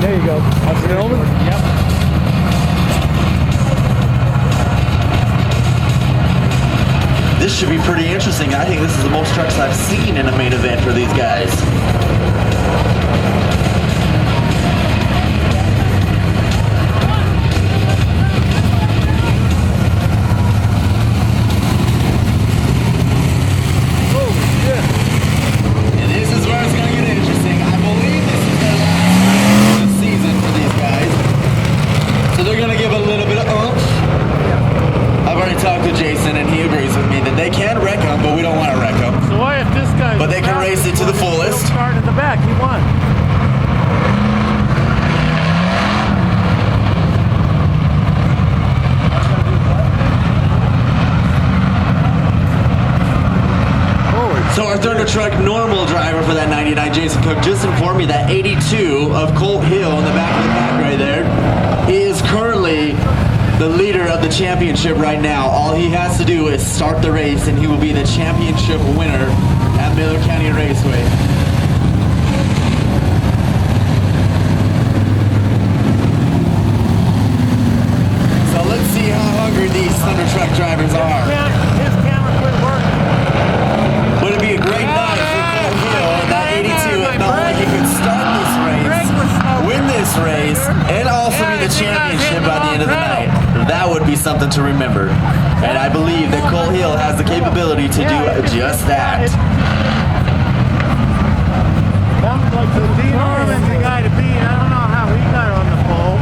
There you go. That's filming? Yep. This should be pretty interesting. I think this is the most trucks I've seen in a main event for these guys. Truck normal driver for that 99 Jason Cook just informed me that 82 of Colt Hill in the back of the pack right there is currently the leader of the championship right now. All he has to do is start the race and he will be the championship winner at Miller County Raceway. So let's see how hungry these Thunder Truck drivers are. His camera quit working. Would it be a great night for Colt Hill and that 82 if not only he could start this race, win this race, and also be the championship by the end of the night? That would be something to remember. And I believe that Colt Hill has the capability to do just that. Sounds like the Dee Norman's the guy to beat. I don't know how he got on the pole.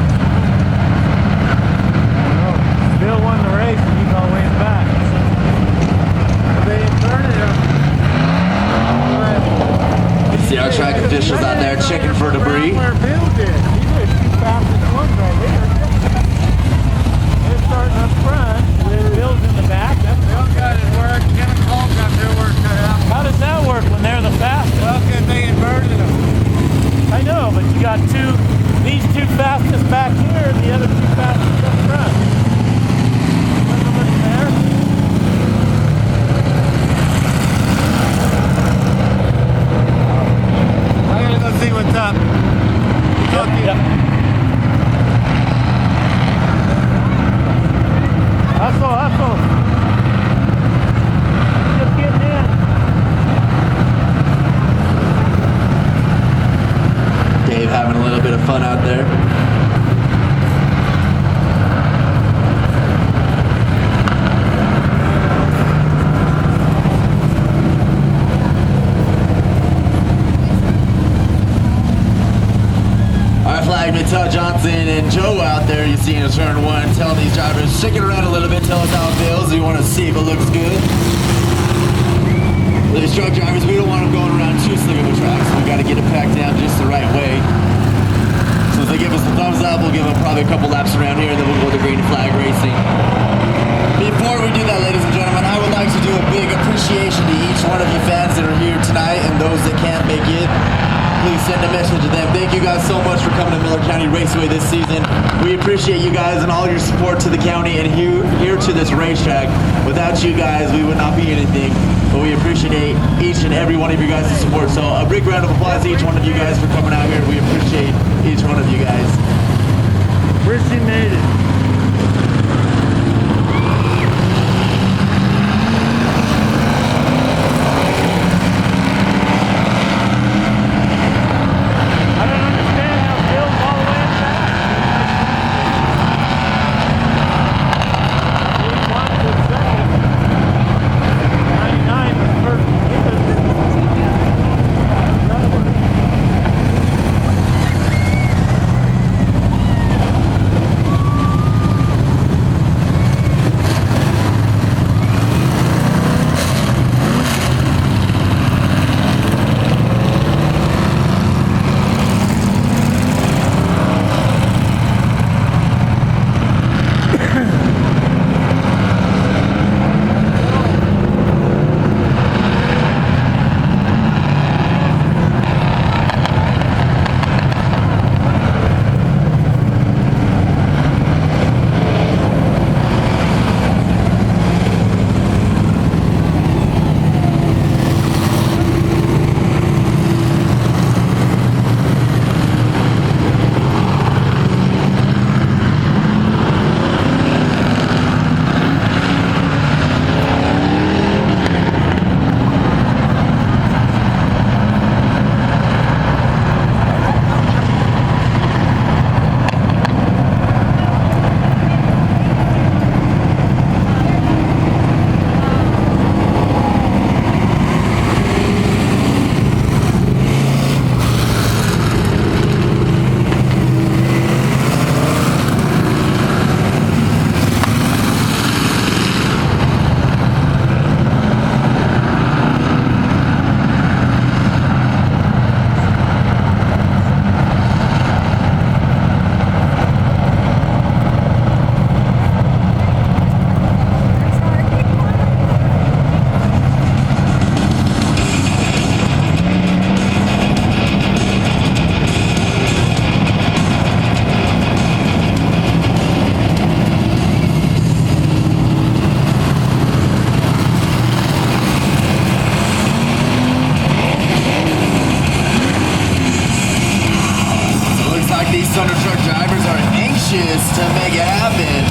Bill won the race and he's all way back. They inverted him. See our track officials out there checking for debris. Where Bill did. He was two fastest ones right here. They're starting up front with Bill's in the back. Bill got his work. Ken and Colt got their work cut out. How does that work when they're the fastest? Well, because they inverted them. I know, but you got these two fastest back here and the other two fastest up front. See what's up. Yep. Hustle. Just getting in. Dave having a little bit of fun out there. Todd Johnson and Joe out there you see in turn one telling these drivers, shake it around a little bit, tell us how it feels. We want to see if it looks good. These truck drivers, we don't want them going around too slick of a track, so we got to get it packed down just the right way. So if they give us the thumbs up, we'll give them probably a couple laps around here, and then we'll go to green flag racing. Before we do that, ladies and gentlemen, I would like to do a big appreciation to each one of you fans that are here tonight and those that can't make it. Please send a message to them. Thank you guys so much for coming to Miller County Raceway this season. We appreciate you guys and all your support to the county and here to this racetrack. Without you guys, we would not be anything. But we appreciate each and every one of you guys' support. So a big round of applause to each one of you guys for coming out here. We appreciate each one of you guys. Appreciate it. these Thunder Truck drivers are anxious to make it happen.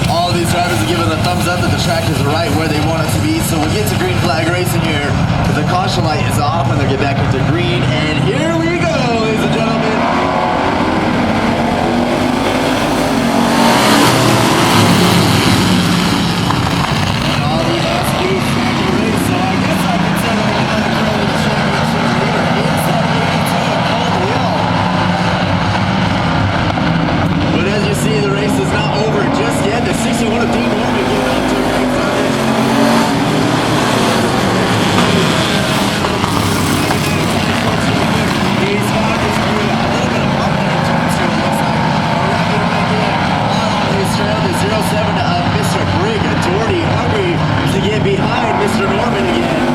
All these drivers are giving the thumbs up that the track is right where they want it to be. So we'll get to green flag racing here. The caution light is off and they'll get back into green. And here we go, ladies and gentlemen. And all he has to do is track the race. So I guess I consider another Rowley championship leader. It's that 82 colt wheel. But as you see, the race is not over just yet. The 61 of Dee Norman getting up to a great finish. He's got his crew a little bit of bump there in turn two, it looks like. Right there. He's trailed the 07 of Mr. Brigg, Dorty, hungry to get behind Mr. Norman again.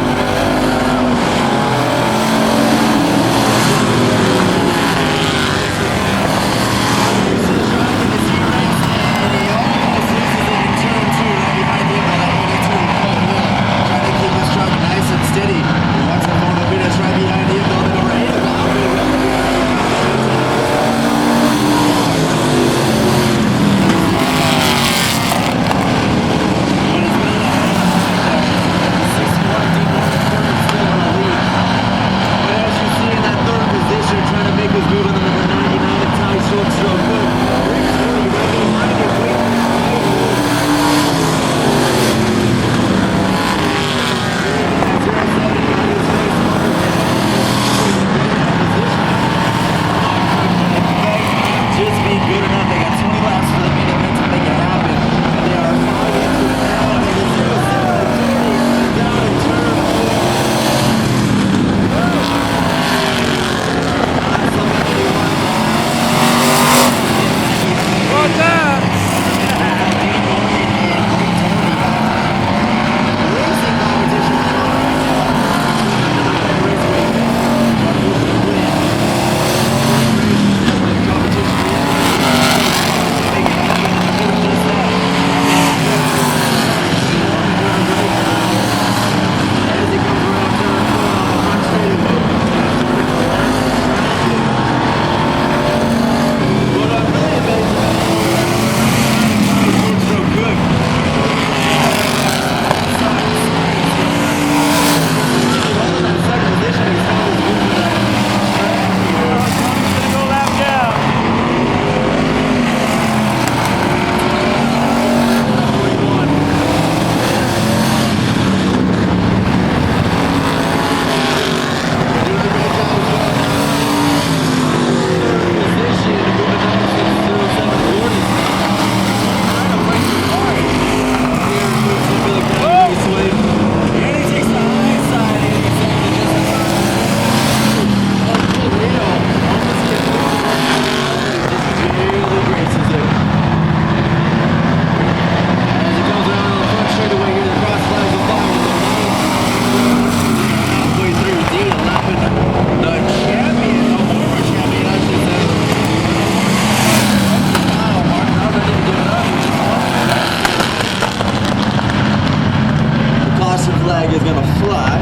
Is going to fly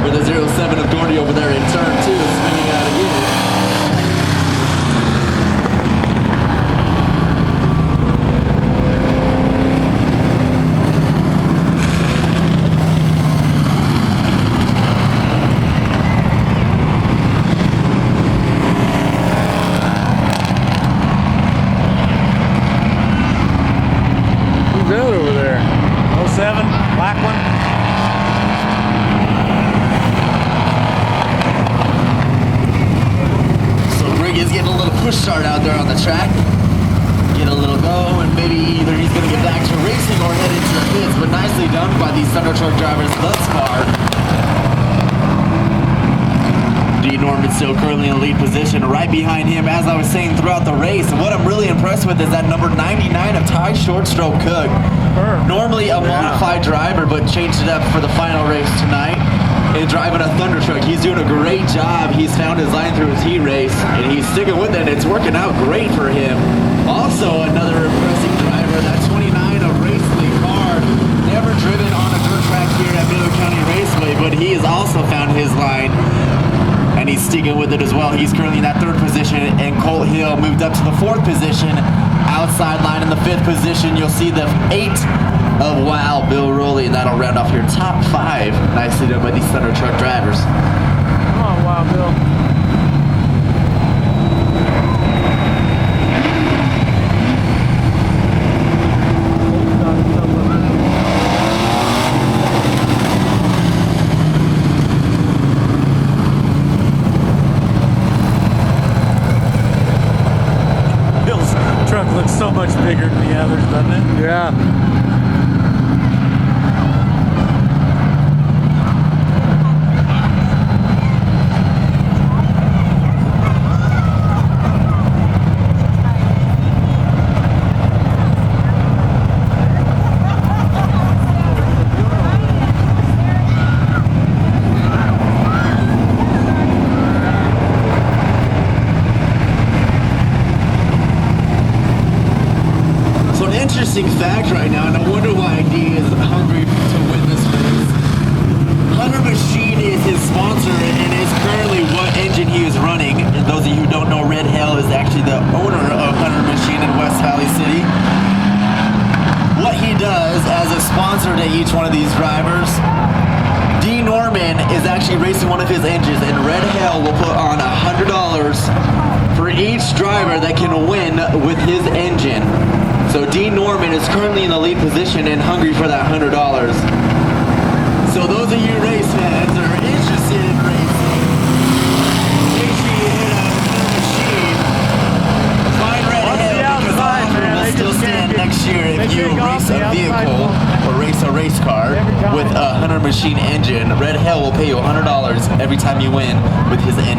with a 07 of Dorty over there in turn two, swinging out again. Who's that over there? 07, black one. Is getting a little push start out there on the track. Get a little go, and maybe either he's going to get back to racing or head into the pits, but nicely done by these Thunder Truck drivers thus far. Dee Norman still currently in the lead position. Right behind him, as I was saying throughout the race, and what I'm really impressed with is that number 99 of Ty Short Stroke Cook. Normally a modified driver, but changed it up for the final race tonight. And driving a Thunder Truck, he's doing a great job. He's found his line through his heat race, and he's sticking with it. It's working out great for him. Also, another impressive driver, that 29 of Racely car, never driven on a dirt track here at Miller County Raceway, but he has also found his line, and he's sticking with it as well. He's currently in that 3rd position, and Colt Hill moved up to the 4th position. Outside line in the 5th position, you'll see the 8 of Wow, Bill Rowley, and that'll round off your top 5. Nicely done by these Thunder Truck drivers. Come on, Wow, Bill. Truck looks so much bigger than the others, doesn't it? Yeah. Interesting fact right now, and I wonder why Dee is hungry to win this race. Hunter Machine is his sponsor and is currently what engine he is running. And those of you who don't know, Red Hell is actually the owner of Hunter Machine in West Valley City. What he does as a sponsor to each one of these drivers, Dee Norman is actually racing one of his engines, and Red Hell will put on $100 for each driver that can win with his engine. So Dee Norman is currently in the lead position and hungry for that $100. So those of you race fans that are interested in racing, make sure you hit up Hunter Machine. Find Red Hell because the offer will still stand next year if you race a vehicle or race a race car with a Hunter Machine engine. Red Hell will pay you $100 every time you win with his engine.